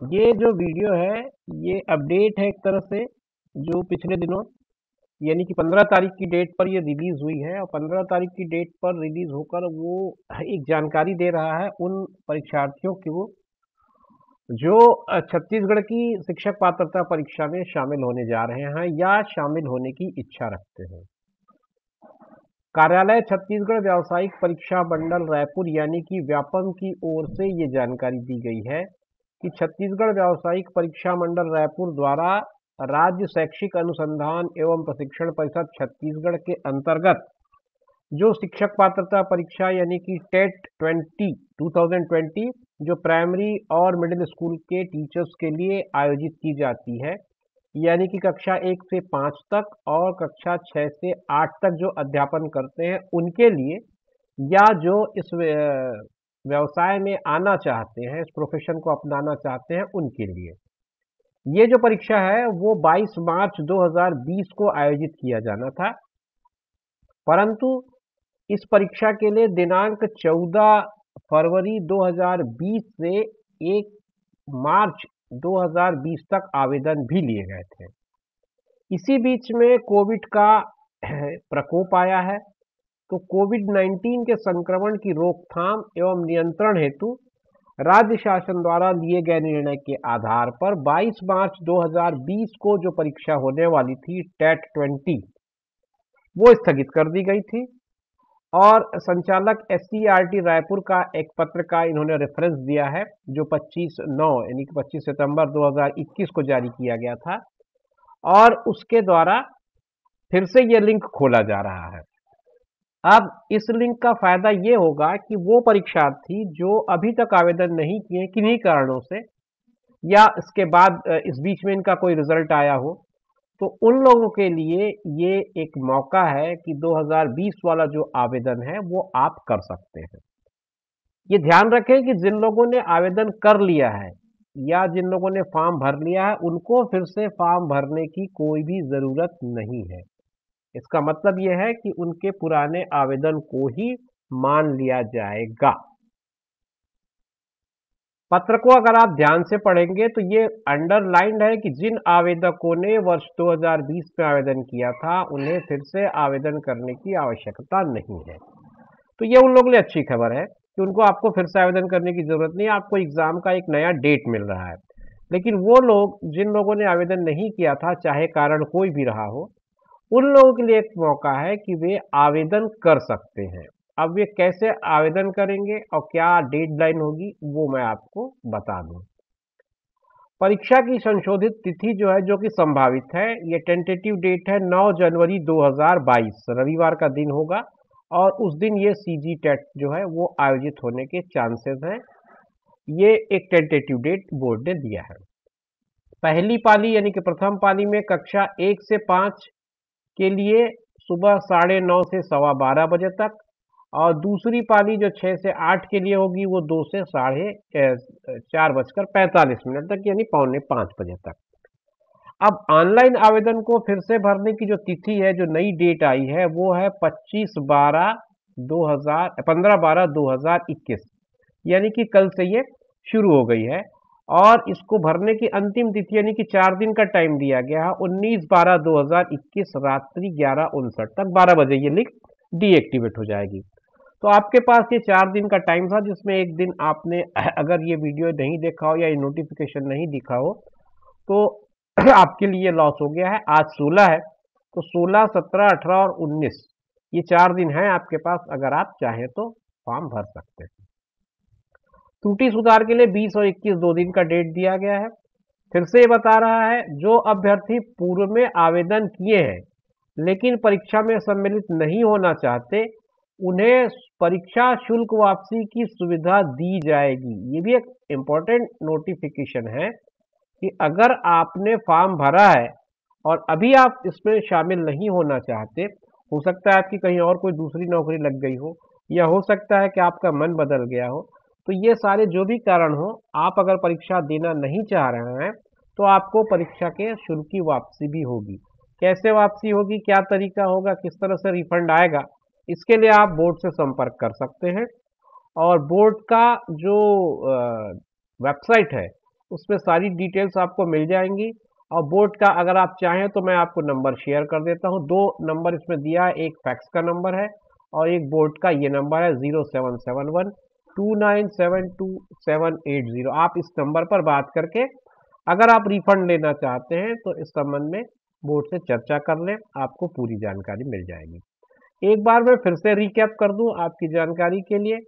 ये जो वीडियो है ये अपडेट है एक तरह से जो पिछले दिनों यानी कि 15 तारीख की डेट पर ये रिलीज हुई है और 15 तारीख की डेट पर रिलीज होकर वो एक जानकारी दे रहा है उन परीक्षार्थियों को जो छत्तीसगढ़ की शिक्षक पात्रता परीक्षा में शामिल होने जा रहे हैं या शामिल होने की इच्छा रखते हैं। कार्यालय छत्तीसगढ़ व्यावसायिक परीक्षा मंडल रायपुर यानी कि व्यापम की ओर से ये जानकारी दी गई है कि छत्तीसगढ़ व्यावसायिक परीक्षा मंडल रायपुर द्वारा राज्य शैक्षिक अनुसंधान एवं प्रशिक्षण परिषद छत्तीसगढ़ के अंतर्गत जो शिक्षक पात्रता परीक्षा यानी कि टेट 2020 जो प्राइमरी और मिडिल स्कूल के टीचर्स के लिए आयोजित की जाती है, यानी कि कक्षा 1 से 5 तक और कक्षा 6 से 8 तक जो अध्यापन करते हैं उनके लिए, या जो इस व्यवसाय में आना चाहते हैं, इस प्रोफेशन को अपनाना चाहते हैं उनके लिए ये जो परीक्षा है वो 22 मार्च 2020 को आयोजित किया जाना था, परंतु इस परीक्षा के लिए दिनांक 14 फरवरी 2020 से 1 मार्च 2020 तक आवेदन भी लिए गए थे। इसी बीच में कोविड का प्रकोप आया है, तो कोविड-19 के संक्रमण की रोकथाम एवं नियंत्रण हेतु राज्य शासन द्वारा लिए गए निर्णय के आधार पर 22 मार्च 2020 को जो परीक्षा होने वाली थी टेट 20 वो स्थगित कर दी गई थी और संचालक एससीईआरटी रायपुर का एक पत्र का इन्होंने रेफरेंस दिया है जो 25/9 यानी कि 25 सितंबर 2021 को जारी किया गया था और उसके द्वारा फिर से ये लिंक खोला जा रहा है। अब इस लिंक का फायदा ये होगा कि वो परीक्षार्थी जो अभी तक आवेदन नहीं किए किन्हीं कारणों से या इसके बाद इस बीच में इनका कोई रिजल्ट आया हो, तो उन लोगों के लिए ये एक मौका है कि 2020 वाला जो आवेदन है वो आप कर सकते हैं। ये ध्यान रखें कि जिन लोगों ने आवेदन कर लिया है या जिन लोगों ने फॉर्म भर लिया है उनको फिर से फॉर्म भरने की कोई भी ज़रूरत नहीं है। इसका मतलब ये है कि उनके पुराने आवेदन को ही मान लिया जाएगा। पत्र को अगर आप ध्यान से पढ़ेंगे तो ये अंडरलाइंड है कि जिन आवेदकों ने वर्ष 2020 में आवेदन किया था उन्हें फिर से आवेदन करने की आवश्यकता नहीं है। तो ये उन लोगों के लिए अच्छी खबर है कि उनको आपको फिर से आवेदन करने की ज़रूरत नहीं है, आपको एग्ज़ाम का एक नया डेट मिल रहा है। लेकिन वो लोग जिन लोगों ने आवेदन नहीं किया था, चाहे कारण कोई भी रहा हो, उन लोगों के लिए एक मौका है कि वे आवेदन कर सकते हैं। अब वे कैसे आवेदन करेंगे और क्या डेडलाइन होगी वो मैं आपको बता दूं। परीक्षा की संशोधित तिथि जो है जो कि संभावित है, ये टेंटेटिव डेट है 9 जनवरी 2022 रविवार का दिन होगा और उस दिन ये सीजी टेट जो है वो आयोजित होने के चांसेस हैं। ये एक टेंटेटिव डेट बोर्ड ने दिया है। पहली पाली यानी कि प्रथम पाली में कक्षा 1 से 5 के लिए सुबह 9:30 से 12:15 बजे तक और दूसरी पाली जो 6 से 8 के लिए होगी वो 2 से 4:45 तक यानी 4:45 बजे तक। अब ऑनलाइन आवेदन को फिर से भरने की जो तिथि है, जो नई डेट आई है वो है 15/12/2021 यानी कि कल से ये शुरू हो गई है और इसको भरने की अंतिम तिथि यानी कि 4 दिन का टाइम दिया गया है 19/12/2021 रात्रि 11:59 तक 12 बजे ये लिंक डीएक्टिवेट हो जाएगी। तो आपके पास ये 4 दिन का टाइम था जिसमें एक दिन आपने अगर ये वीडियो नहीं देखा हो या ये नोटिफिकेशन नहीं दिखा हो तो आपके लिए लॉस हो गया है। आज 16 है तो 16, 17, 18 और 19 ये 4 दिन हैं आपके पास, अगर आप चाहें तो फॉर्म भर सकते हैं। त्रुटि सुधार के लिए 20 और 21 2 दिन का डेट दिया गया है। फिर से ये बता रहा है जो अभ्यर्थी पूर्व में आवेदन किए हैं लेकिन परीक्षा में सम्मिलित नहीं होना चाहते उन्हें परीक्षा शुल्क वापसी की सुविधा दी जाएगी। ये भी एक इम्पोर्टेंट नोटिफिकेशन है कि अगर आपने फॉर्म भरा है और अभी आप इसमें शामिल नहीं होना चाहते, हो सकता है आपकी कहीं और कोई दूसरी नौकरी लग गई हो या हो सकता है कि आपका मन बदल गया हो, तो ये सारे जो भी कारण हो, आप अगर परीक्षा देना नहीं चाह रहे हैं तो आपको परीक्षा के शुल्क की वापसी भी होगी। कैसे वापसी होगी, क्या तरीका होगा, किस तरह से रिफंड आएगा, इसके लिए आप बोर्ड से संपर्क कर सकते हैं और बोर्ड का जो वेबसाइट है उसमें सारी डिटेल्स आपको मिल जाएंगी। और बोर्ड का अगर आप चाहें तो मैं आपको नंबर शेयर कर देता हूँ। 2 नंबर इसमें दिया है, एक फैक्स का नंबर है और एक बोर्ड का ये नंबर है 0771297270। आप इस नंबर पर बात करके अगर आप रिफंड लेना चाहते हैं तो इस संबंध में बोर्ड से चर्चा कर लें, आपको पूरी जानकारी मिल जाएगी। एक बार मैं फिर से रिकैप कर दूं आपकी जानकारी के लिए।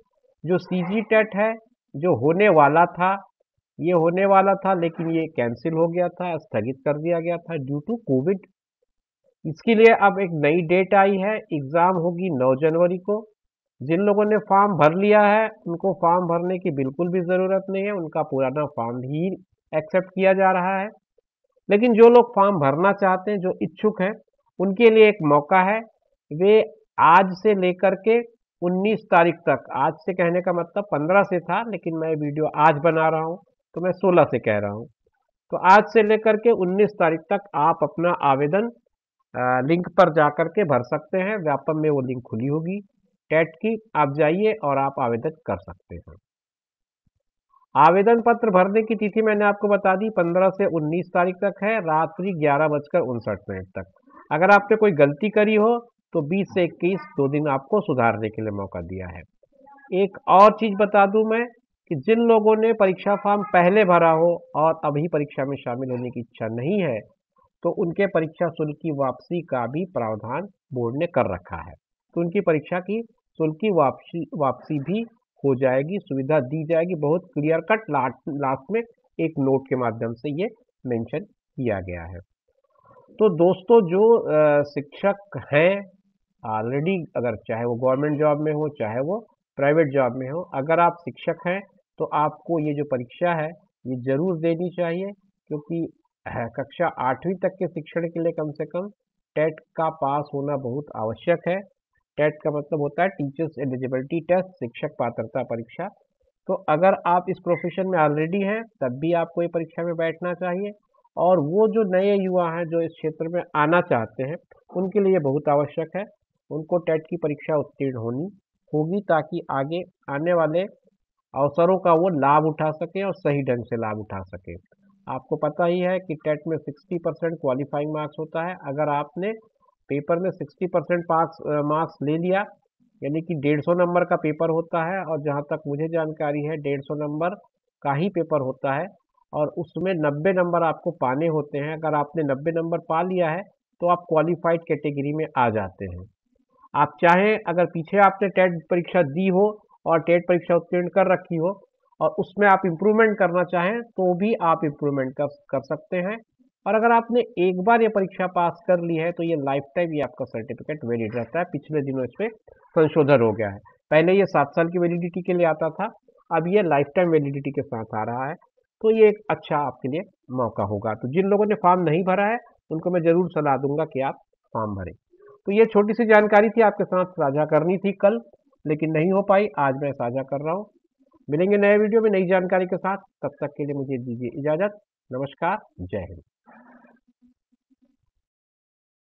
जो सीजी टेट है, जो होने वाला था, ये होने वाला था लेकिन ये कैंसिल हो गया था, स्थगित कर दिया गया था ड्यू टू कोविड। इसके लिए अब एक नई डेट आई है, एग्ज़ाम होगी 9 जनवरी को। जिन लोगों ने फॉर्म भर लिया है उनको फॉर्म भरने की बिल्कुल भी ज़रूरत नहीं है, उनका पुराना फॉर्म ही एक्सेप्ट किया जा रहा है। लेकिन जो लोग फॉर्म भरना चाहते हैं, जो इच्छुक हैं, उनके लिए एक मौका है। वे आज से लेकर के 19 तारीख तक, आज से कहने का मतलब 15 से था लेकिन मैं वीडियो आज बना रहा हूँ तो मैं 16 से कह रहा हूँ। तो आज से लेकर के 19 तारीख तक आप अपना आवेदन लिंक पर जाकर के भर सकते हैं। व्यापम में वो लिंक खुली होगी टेट की, आप जाइए और आप आवेदन कर सकते हैं। आवेदन पत्र भरने की तिथि मैंने आपको बता दी 15 से 19 तारीख तक है, रात्रि 11:59 तक। अगर आपने कोई गलती करी हो तो 20 से 21 2 दिन आपको सुधारने के लिए मौका दिया है। एक और चीज़ बता दूं मैं कि जिन लोगों ने परीक्षा फॉर्म पहले भरा हो और अभी परीक्षा में शामिल होने की इच्छा नहीं है तो उनके परीक्षा शुल्क की वापसी का भी प्रावधान बोर्ड ने कर रखा है। तो उनकी परीक्षा की शुल्क की वापसी वापसी भी हो जाएगी, सुविधा दी जाएगी। बहुत क्लियर कट लास्ट में एक नोट के माध्यम से ये मेंशन किया गया है। तो दोस्तों जो शिक्षक हैं ऑलरेडी, अगर चाहे वो गवर्नमेंट जॉब में हो चाहे वो प्राइवेट जॉब में हो, अगर आप शिक्षक हैं तो आपको ये जो परीक्षा है ये जरूर देनी चाहिए, क्योंकि कक्षा 8वीं तक के शिक्षण के लिए कम से कम टेट का पास होना बहुत आवश्यक है। टेट का मतलब होता है टीचर्स एलिजिबिलिटी टेस्ट, शिक्षक पात्रता परीक्षा। तो अगर आप इस प्रोफेशन में ऑलरेडी हैं तब भी आपको ये परीक्षा में बैठना चाहिए। और वो जो नए युवा हैं जो इस क्षेत्र में आना चाहते हैं उनके लिए बहुत आवश्यक है, उनको टेट की परीक्षा उत्तीर्ण होनी होगी ताकि आगे आने वाले अवसरों का वो लाभ उठा सकें और सही ढंग से लाभ उठा सकें। आपको पता ही है कि टेट में 60% क्वालिफाइंग मार्क्स होता है। अगर आपने पेपर में 60% मार्क्स ले लिया, यानी कि 150 नंबर का पेपर होता है और जहाँ तक मुझे जानकारी है 150 नंबर का ही पेपर होता है और उसमें 90 नंबर आपको पाने होते हैं। अगर आपने 90 नंबर पा लिया है तो आप क्वालिफाइड कैटेगरी में आ जाते हैं। आप चाहें अगर पीछे आपने टेट परीक्षा दी हो और टेट परीक्षा उत्तीर्ण कर रखी हो और उसमें आप इम्प्रूवमेंट करना चाहें तो भी आप इम्प्रूवमेंट कर सकते हैं। और अगर आपने एक बार ये परीक्षा पास कर ली है तो ये लाइफ टाइम ये आपका सर्टिफिकेट वैलिड रहता है। पिछले दिनों इस पर संशोधन हो गया है, पहले ये 7 साल की वैलिडिटी के लिए आता था, अब ये लाइफ टाइम वैलिडिटी के साथ आ रहा है। तो ये एक अच्छा आपके लिए मौका होगा। तो जिन लोगों ने फॉर्म नहीं भरा है उनको मैं ज़रूर सलाह दूंगा कि आप फॉर्म भरें। तो ये छोटी सी जानकारी थी, आपके साथ साझा करनी थी कल लेकिन नहीं हो पाई, आज मैं साझा कर रहा हूँ। मिलेंगे नए वीडियो में नई जानकारी के साथ, तब तक के लिए मुझे दीजिए इजाज़त। नमस्कार, जय हिंद।